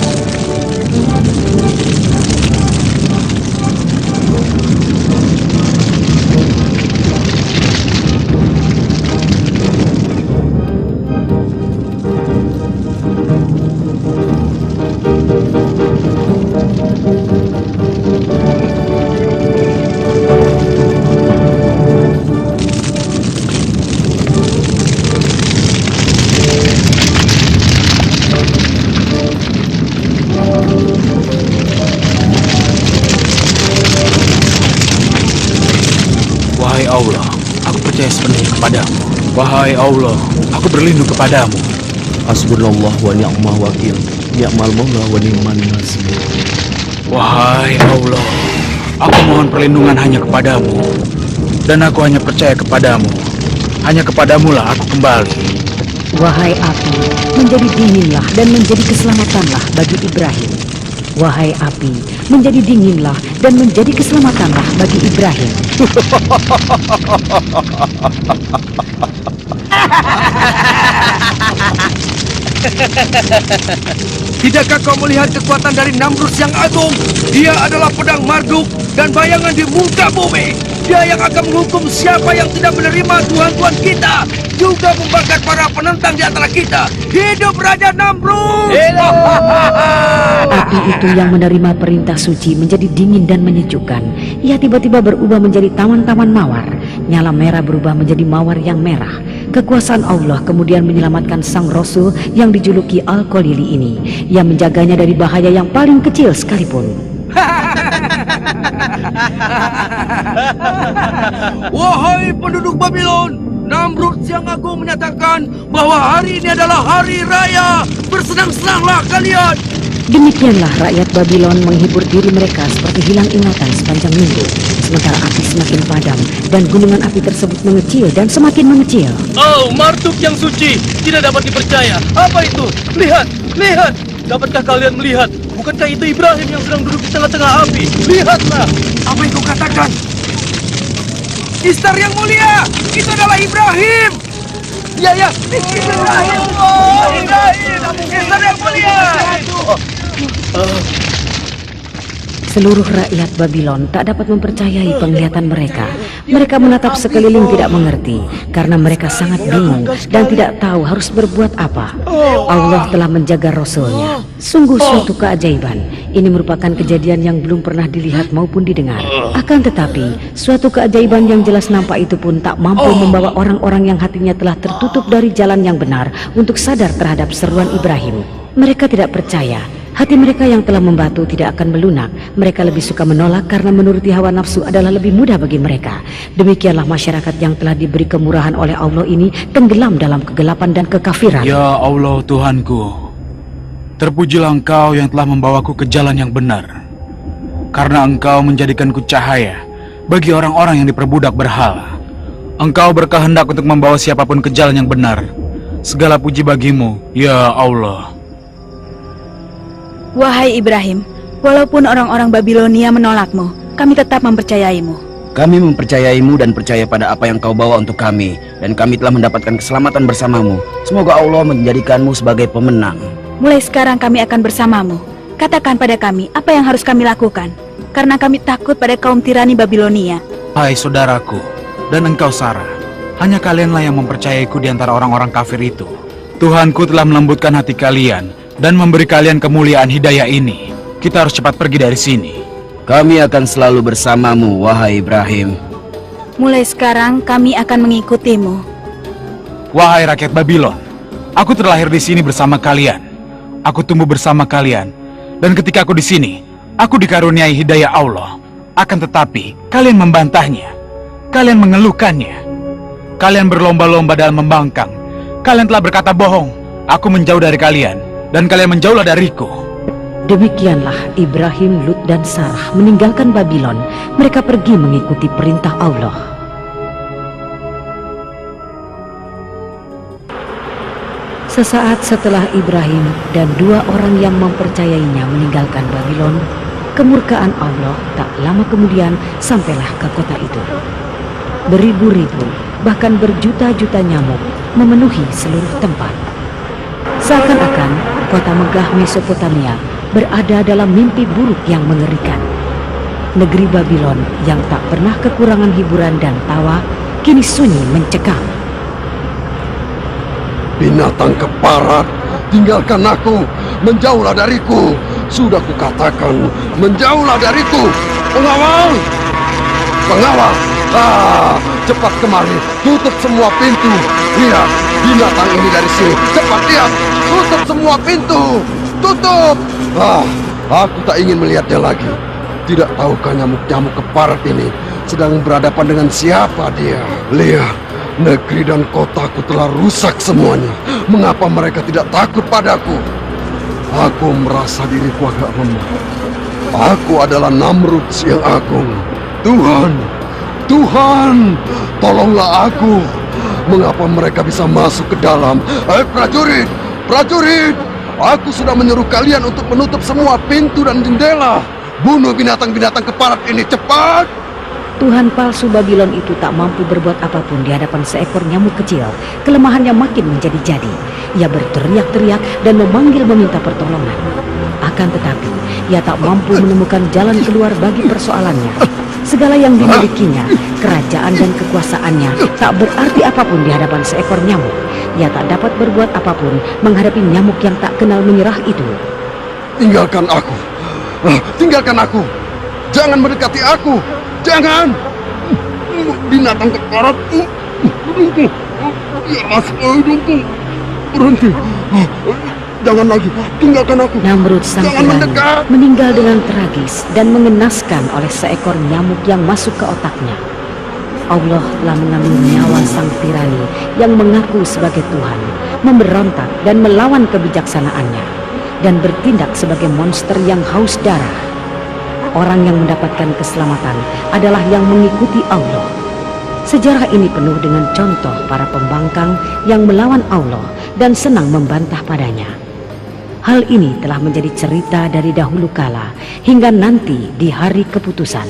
Wahai Allah, aku percaya sepenuhnya kepadamu. Wahai Allah, aku berlindung kepadamu. Hasbunallah wa ni'mal wakil. Ni'mal maula wa ni'man nasir. Wahai Allah, aku mohon perlindungan hanya kepadamu. Dan aku hanya percaya kepadamu. Hanya kepadamulah aku kembali. Wahai api, menjadi dinginlah dan menjadi keselamatanlah bagi Ibrahim. Wahai api, menjadi dinginlah dan menjadi keselamatanlah bagi Ibrahim. Tidakkah kau melihat kekuatan dari Namrud yang agung? Dia adalah pedang Marduk dan bayangan di muka bumi. Dia yang akan menghukum siapa yang tidak menerima Tuhan-Tuhan kita, juga membakar para penentang di antara kita. Hidup Raja Namrud! Api itu yang menerima perintah suci menjadi dingin dan menyejukkan. Ia tiba-tiba berubah menjadi tawan-tawan mawar. Nyala merah berubah menjadi mawar yang merah. Kekuasaan Allah kemudian menyelamatkan sang Rasul yang dijuluki Al-Qalili ini. Ia menjaganya dari bahaya yang paling kecil sekalipun. Wahai penduduk Babilon, Namrud yang agung menyatakan bahwa hari ini adalah hari raya. Bersenang-senanglah kalian. Demikianlah rakyat Babylon menghibur diri mereka seperti hilang ingatan sepanjang minggu. Sementara api semakin padam dan gunungan api tersebut mengecil dan semakin mengecil. Oh, Marduk yang suci, tidak dapat dipercaya. Apa itu? Lihat, lihat. Dapatkah kalian melihat bukankah itu Ibrahim yang sedang duduk di tengah-tengah api? Lihatlah! Apa yang kau katakan? Istar yang mulia, itu adalah Ibrahim. Ya, Ibrahim! Oh, Ibrahim! Istar yang mulia! Seluruh rakyat Babylon tak dapat mempercayai penglihatan mereka. Mereka menatap sekeliling tidak mengerti karena mereka sangat bingung dan tidak tahu harus berbuat apa. Allah telah menjaga Rasul-Nya. Sungguh suatu keajaiban. Ini merupakan kejadian yang belum pernah dilihat maupun didengar. Akan tetapi, suatu keajaiban yang jelas nampak itu pun tak mampu membawa orang-orang yang hatinya telah tertutup dari jalan yang benar untuk sadar terhadap seruan Ibrahim. Mereka tidak percaya. Hati mereka yang telah membatu tidak akan melunak. Mereka lebih suka menolak karena menuruti hawa nafsu adalah lebih mudah bagi mereka. Demikianlah masyarakat yang telah diberi kemurahan oleh Allah ini tenggelam dalam kegelapan dan kekafiran. Ya Allah Tuhanku, terpujilah Engkau yang telah membawaku ke jalan yang benar. Karena Engkau menjadikanku cahaya bagi orang-orang yang diperbudak berhala. Engkau berkehendak untuk membawa siapapun ke jalan yang benar. Segala puji bagimu, ya Allah. Wahai Ibrahim, walaupun orang-orang Babilonia menolakmu, kami tetap mempercayaimu. Kami mempercayaimu dan percaya pada apa yang kau bawa untuk kami. Dan kami telah mendapatkan keselamatan bersamamu. Semoga Allah menjadikanmu sebagai pemenang. Mulai sekarang kami akan bersamamu. Katakan pada kami apa yang harus kami lakukan. Karena kami takut pada kaum tirani Babilonia. Hai saudaraku, dan engkau Sarah, hanya kalianlah yang mempercayaiku di antara orang-orang kafir itu. Tuhanku telah melembutkan hati kalian dan memberi kalian kemuliaan hidayah ini. Kita harus cepat pergi dari sini. Kami akan selalu bersamamu, wahai Ibrahim. Mulai sekarang kami akan mengikutimu. Wahai rakyat Babylon, aku terlahir di sini bersama kalian. Aku tumbuh bersama kalian. Dan ketika aku di sini, aku dikaruniai hidayah Allah. Akan tetapi, kalian membantahnya. Kalian mengeluhkannya. Kalian berlomba-lomba dalam membangkang. Kalian telah berkata bohong. Aku menjauh dari kalian, dan kalian menjauhlah dariku. Demikianlah Ibrahim, Lut, dan Sarah meninggalkan Babylon. Mereka pergi mengikuti perintah Allah. Sesaat setelah Ibrahim dan dua orang yang mempercayainya meninggalkan Babylon, kemurkaan Allah tak lama kemudian sampailah ke kota itu. Beribu-ribu, bahkan berjuta-juta nyamuk memenuhi seluruh tempat. Seakan-akan kota megah Mesopotamia berada dalam mimpi buruk yang mengerikan. Negeri Babylon yang tak pernah kekurangan hiburan dan tawa kini sunyi mencekam. Binatang keparat, tinggalkan aku, menjauhlah dariku. Sudah kukatakan, menjauhlah dariku. Pengawal! Pengawal! Cepat kemari, tutup semua pintu. Lihat, binatang ini dari sini. Cepat lihat, tutup semua pintu. Tutup! Aku tak ingin melihatnya lagi. Tidak tahukah nyamuk-nyamuk keparat ini sedang berhadapan dengan siapa dia? Lihat, negeri dan kotaku telah rusak semuanya. Mengapa mereka tidak takut padaku? Aku merasa diriku agak lemah. Aku adalah Namrud yang agung. Tuhan, tolonglah aku. Mengapa mereka bisa masuk ke dalam? Prajurit! Aku sudah menyuruh kalian untuk menutup semua pintu dan jendela. Bunuh binatang-binatang keparat ini, cepat! Tuhan palsu Babylon itu tak mampu berbuat apapun di hadapan seekor nyamuk kecil. Kelemahannya makin menjadi-jadi. Ia berteriak-teriak dan memanggil meminta pertolongan. Akan tetapi, ia tak mampu menemukan jalan keluar bagi persoalannya. Segala yang dimilikinya, kerajaan dan kekuasaannya, tak berarti apapun di hadapan seekor nyamuk. Ia tak dapat berbuat apapun menghadapi nyamuk yang tak kenal menyerah itu. Tinggalkan aku. Jangan mendekati aku. Jangan. Binatang keparat. Ya masuk hidungku. Berhenti. Jangan lagi. Tinggalkan aku. Namrud sang tirani meninggal dengan tragis dan mengenaskan oleh seekor nyamuk yang masuk ke otaknya. Allah telah mengambil nyawa sang tirani yang mengaku sebagai Tuhan, memberontak dan melawan kebijaksanaannya, dan bertindak sebagai monster yang haus darah. Orang yang mendapatkan keselamatan adalah yang mengikuti Allah. Sejarah ini penuh dengan contoh para pembangkang yang melawan Allah dan senang membantah padanya. Hal ini telah menjadi cerita dari dahulu kala hingga nanti di hari keputusan.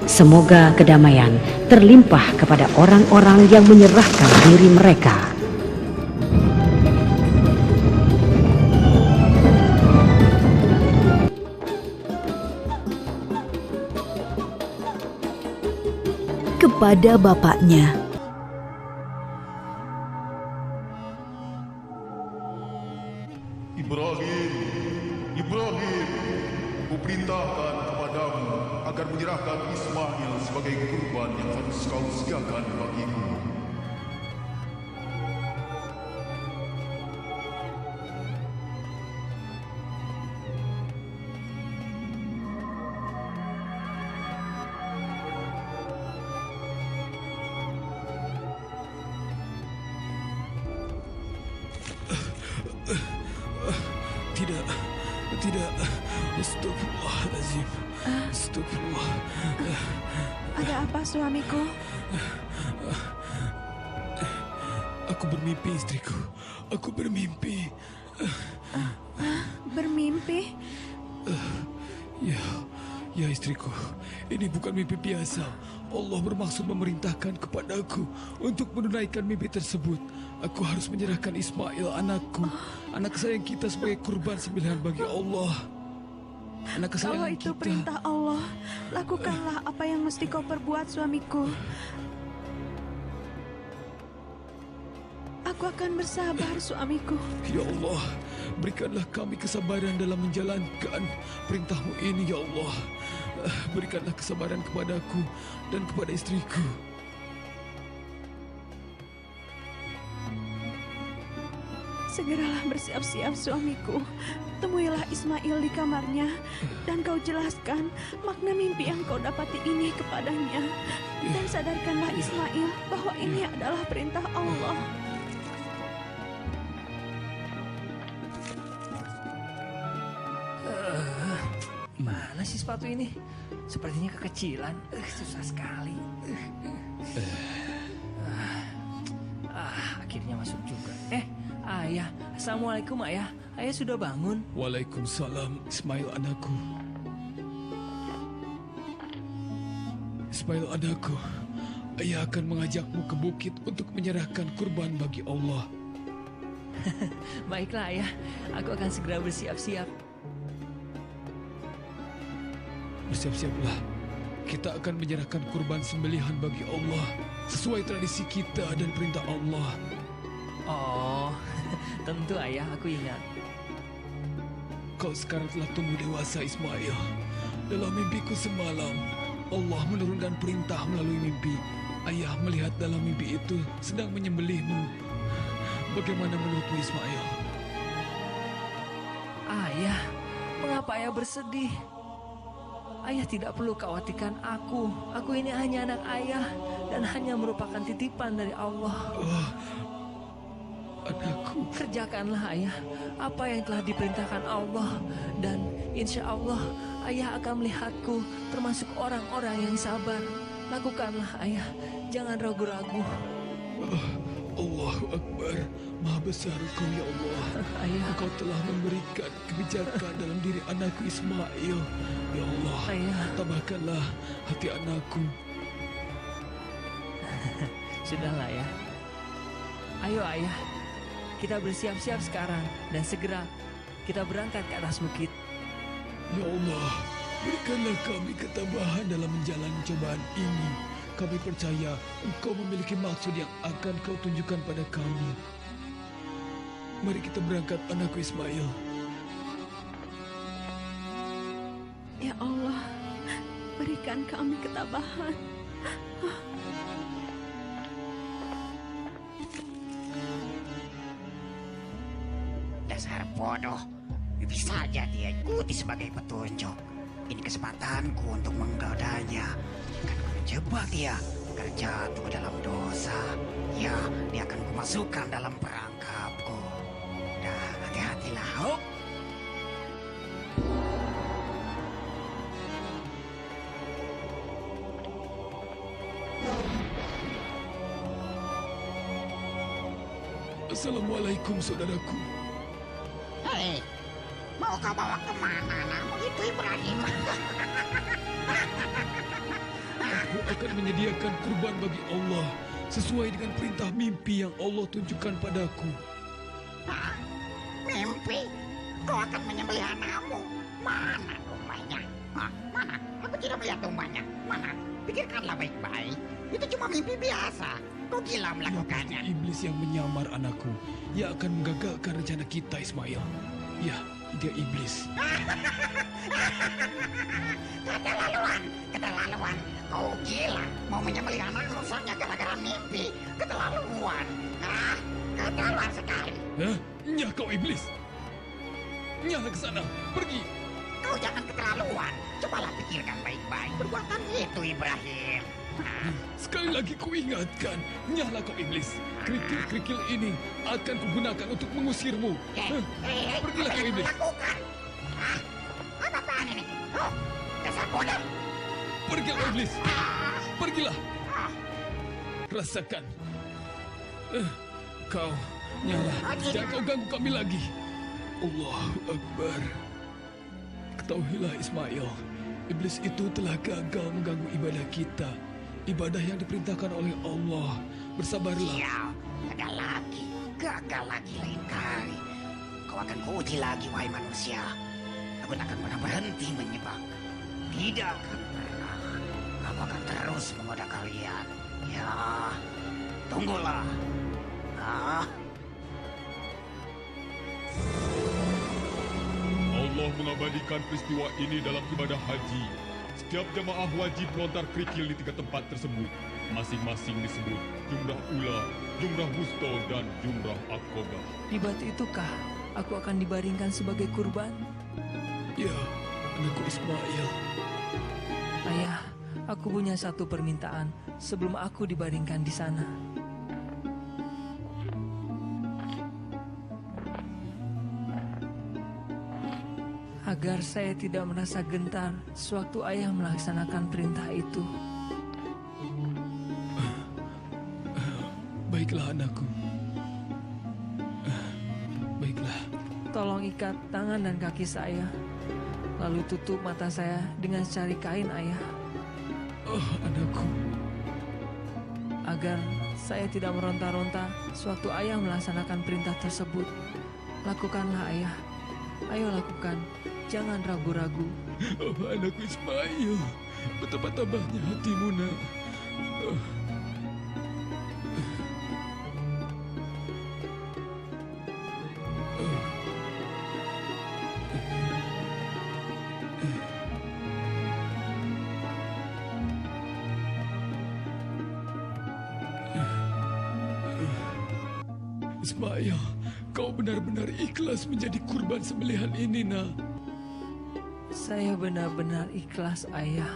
Semoga kedamaian terlimpah kepada orang-orang yang menyerahkan diri mereka. Kepada bapaknya. Ibrahim, kuperintahkan kepadamu agar menyerahkan Ismail sebagai kurban yang harus kau sediakan bagiku. Tidak. Astagfirullahaladzim. Astagfirullah. Ada apa, suamiku? Aku bermimpi, istriku. Aku bermimpi. Bermimpi? Ya istriku. Ini bukan mimpi biasa. Allah bermaksud memerintahkan kepadaku untuk menunaikan mimpi tersebut. Aku harus menyerahkan Ismail, anakku, anak kesayangan kita sebagai kurban sembelihan bagi Allah. Anak kesayangan Kalau itu kita. perintah Allah, lakukanlah apa yang mesti kau perbuat, suamiku. Aku akan bersabar, suamiku. Ya Allah, berikanlah kami kesabaran dalam menjalankan perintahmu ini, ya Allah. Berikanlah kesabaran kepadaku dan kepada istriku. Segeralah bersiap-siap, suamiku. Temuilah Ismail di kamarnya dan kau jelaskan makna mimpi yang kau dapati ini kepadanya. Dan sadarkanlah Ismail bahwa ini adalah perintah Allah. Mana sih sepatu ini? Sepertinya kekecilan. Susah sekali. Akhirnya masuk juga. Ayah. Assalamualaikum, Ayah. Ayah sudah bangun? Waalaikumsalam, Ismail anakku. Ismail anakku, ayah akan mengajakmu ke bukit untuk menyerahkan kurban bagi Allah. Baiklah, Ayah. Aku akan segera bersiap-siap. Bersiap-siaplah. Kita akan menyerahkan kurban sembelihan bagi Allah sesuai tradisi kita dan perintah Allah. Oh, tentu Ayah, aku ingat. Kau sekarang telah tumbuh dewasa, Ismail. Dalam mimpiku semalam, Allah menurunkan perintah melalui mimpi. Ayah melihat dalam mimpi itu sedang menyembelihmu. Bagaimana menurutmu, Ismail? Ayah, mengapa Ayah bersedih? Ayah tidak perlu khawatirkan aku. Aku ini hanya anak Ayah dan hanya merupakan titipan dari Allah. Anakku. Kerjakanlah Ayah apa yang telah diperintahkan Allah, dan insya Allah Ayah akan melihatku termasuk orang-orang yang sabar. Lakukanlah Ayah, jangan ragu-ragu. Allahu Akbar. Maha besar Engkau, ya Allah. Ayah. Engkau telah memberikan kebijakan dalam diri anakku Ismail. Ya Allah, Ayah. tambahkanlah hati anakku. Sudahlah ya. Ayo Ayah, kita bersiap-siap sekarang dan segera kita berangkat ke atas bukit. Ya Allah, berikanlah kami ketabahan dalam menjalani cobaan ini. Kami percaya Engkau memiliki maksud yang akan Kau tunjukkan pada kami. Mari kita berangkat, anakku Ismail. Ya Allah, berikan kami ketabahan. Dasar bodoh. Bisa saja dia ikuti sebagai petunjuk. Ini kesempatanku untuk menggodanya. Jika aku menjebak dia agar jatuh dalam dosa, ya, dia akan kumasukkan dalam perangkapku. Dan hati-hatilah. Hop. Assalamualaikum, saudaraku. Hei, kau bawa kemana anakmu itu Ibrahim? Aku akan menyediakan kurban bagi Allah sesuai dengan perintah mimpi yang Allah tunjukkan padaku. Hah? Mimpi? Kau akan menyembelih anakmu? Mana dombanya? Mana? Aku tidak melihat dombanya. Mana? Pikirkanlah baik-baik. Itu cuma mimpi biasa. Kau gila melakukannya. Iblis yang menyamar anakku. Ia akan menggagalkan rencana kita, Ismail. Ya, dia iblis. Keterlaluan. Kau gila. Mau menyembelih anak rusaknya gara-gara mimpi. Keterlaluan. Keterlaluan sekali. Nyah kau iblis. Nyah ke sana. Pergi. Kau jangan keterlaluan. Cobalah pikirkan baik-baik perbuatan itu, Ibrahim. Sekali lagi kuingatkan, nyahlah kau iblis. Kerikil-kerikil ini akan kugunakan untuk mengusirmu. Pergilah kau iblis. Apa-apaan ini? Oh, dasar bodoh. Pergilah iblis. Pergilah. Rasakan. Kau, nyala. Jangan kau ganggu kami lagi. Allahu Akbar. Ketahuilah Ismail, iblis itu telah gagal mengganggu ibadah kita. Ibadah yang diperintahkan oleh Allah. Bersabarlah. Sial, gagal lagi lain kali. Kau akan kuuji lagi, wahai manusia. Aku tak akan pernah berhenti menyebak. Tidak akan pernah. Aku akan terus menggoda kalian. Ya, tunggulah. Allah mengabadikan peristiwa ini dalam ibadah haji. Setiap jemaah wajib melontar kerikil di 3 tempat tersebut. Masing-masing disebut jumrah ula, jumrah wusta, dan jumrah aqobah. Di batu itukah aku akan dibaringkan sebagai kurban? Ya, anakku Ismail. Ayah, aku punya satu permintaan sebelum aku dibaringkan di sana. Agar saya tidak merasa gentar sewaktu ayah melaksanakan perintah itu. Baiklah anakku. Baiklah. Tolong ikat tangan dan kaki saya, lalu tutup mata saya dengan secari kain, ayah. Oh, anakku. Agar saya tidak meronta-ronta sewaktu ayah melaksanakan perintah tersebut. Lakukanlah, ayah. Ayo lakukan. Jangan ragu-ragu. Oh, anakku Ismail. Betapa tabahnya hatimu, nak. Ismail, kau benar-benar ikhlas menjadi kurban sembelihan ini, nak. Saya benar-benar ikhlas, ayah.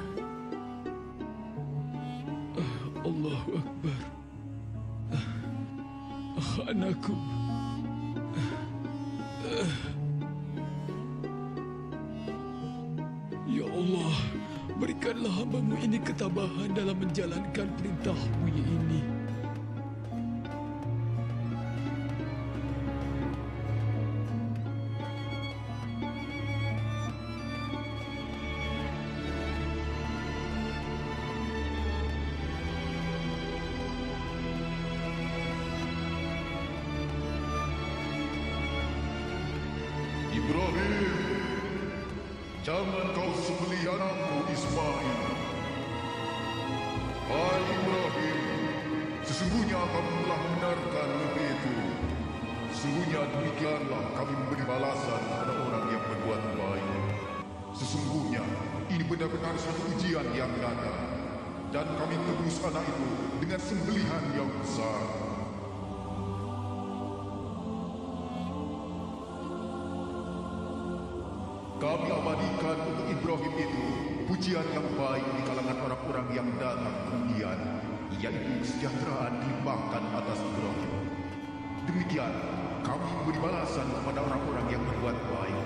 Allahu Akbar. Anakku. Ya Allah, berikanlah hamba-Mu ini ketabahan dalam menjalankan perintah-Mu ini. Ibrahim, jangan kau sembelih anakmu Ismail. Hai Ibrahim, sesungguhnya kamu telah membenarkan mimpi itu. Sesungguhnya demikianlah kami memberi balasan kepada orang yang berbuat baik. Sesungguhnya ini benar-benar satu ujian yang nyata, dan kami tebus anak itu dengan sembelihan yang besar. Kami abadikan untuk Ibrahim itu pujian yang baik di kalangan orang-orang yang datang kemudian, yaitu kesejahteraan dilimpahkan atas Ibrahim. Demikian, kami memberi balasan kepada orang-orang yang berbuat baik.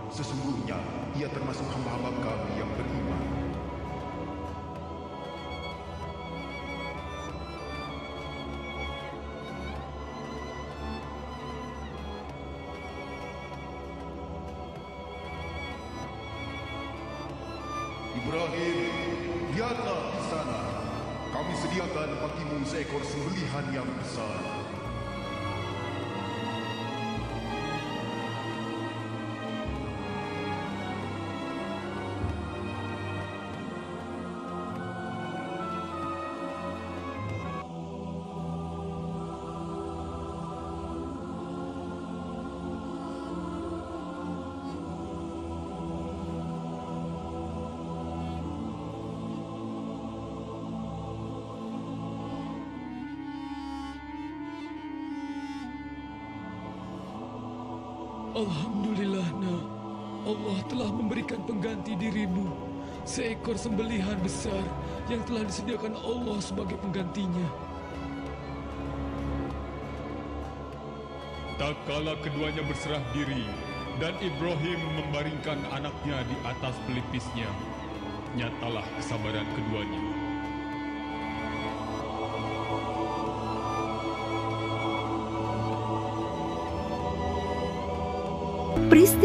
Sesungguhnya, ia termasuk hamba-hamba kami yang beriman. Ibrahim, lihatlah di sana. Kami sediakan bagimu seekor sembelihan yang besar. Alhamdulillah, nak. Allah telah memberikan pengganti dirimu, seekor sembelihan besar yang telah disediakan Allah sebagai penggantinya. Tak kala keduanya berserah diri dan Ibrahim membaringkan anaknya di atas pelipisnya, nyatalah kesabaran keduanya. Peristiwa